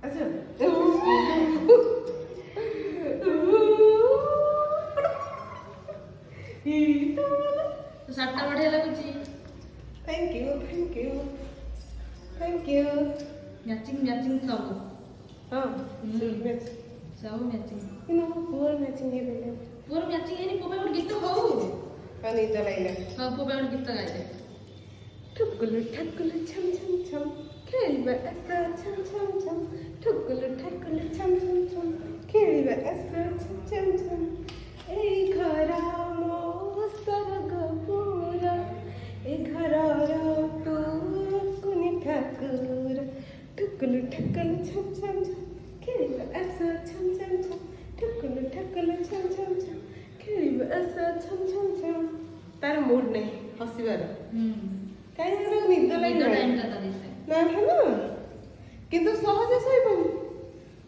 ଆଚ୍ଛା ଶାଢ଼ୀଟା ବଢ଼ିଆ ଲାଗୁଛି। Thank you thank you thank you. Matching matching ସବୁ। ହଁ ସବୁ ମ୍ୟାଚିଂ। କିନ୍ତୁ ମୋ ପୁଅର ମ୍ୟାଚିଂ ହେଇପାରିଲା। ପୁଅର ମ୍ୟାଚିଂ ହେଇନି, ପୁଅ ପାଇଁ ଗୋଟେ ଗୀତ ହଉ। ଆଉ ନିଦ ଲାଗିଲା। ହଁ, ପୁଅ ପାଇଁ ଗୋଟେ ଗୀତ ଗାଇଲେ। ଠୁକୁଲୁ ଠାକୁଲୁ ଛମ ଛମ ଛମ ଖେଳିବା ଆସ ଛମ ଛମ ଛମ ଠୁକୁଲୁ ଠାକୁଲୁ ଛମ ଛମ ଛମ ଖେଳିବା ଆସ ଛମ ଛମ ଛମ ଏଇ ଘର ମୋ ସରଗପୁର ଏ ଘରର ତୁ କୁନି ଠାକୁର ଠୁକୁଲୁ ଠାକୁଲୁ ଛମ ଛମ ଛମ ଖେଳିବା ଆସ ଛମ ଛମ ଛମ ଠୁକୁଲୁ ଠାକୁଲୁ ଛମ ଛମ ଛମ ଖେଳିବା ଆସ ଛମ ଛମ ଛମ। ତାର ମୁଡ୍ ନାହିଁ ହସିବାର। କାହିଁକି ନା ନିଦ ଲାଗିଲାଣି ନା ହେଲା, କିନ୍ତୁ ସହଜେ ଶୋଇବନି।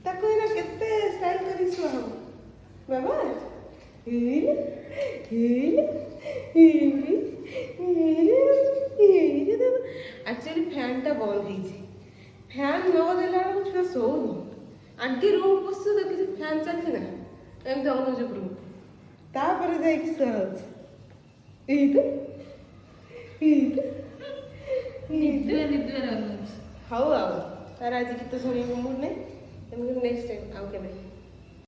ତାକୁ ଏଇନା କେତେ ଷ୍ଟାଇଲ କରି ଶୁଆ ହବ ବାବା। ଆକ୍ଚୁଆଲି ଫ୍ୟାନ୍ଟା ବନ୍ଦ ହେଇଛି। ଫ୍ୟାନ୍ ନ ଦେଲା ବେଳକୁ ଛୁଆ ଶୋଉନି। ଆଗେ ରୁମ୍ ପଶୁ ଦେଖିଛି ଫ୍ୟାନ୍ ଚାଲିଛି ନା, ଏମିତି ଅନଉଛି ଉପରକୁ, ତାପରେ ଯାଇକି ଶୁଆ ହଉଛି। ନିଦୁଆ ନିଦୁଆ ଲାଗୁଛି। ହଉ ଆଉ ତାର ଆଜି ଗୀତ ଶୁଣିବାକୁ ମୁଡ୍ ନାହିଁ, ତେଣୁ ନେକ୍ସଟ ଟାଇମ୍ ଆଉ କେବେ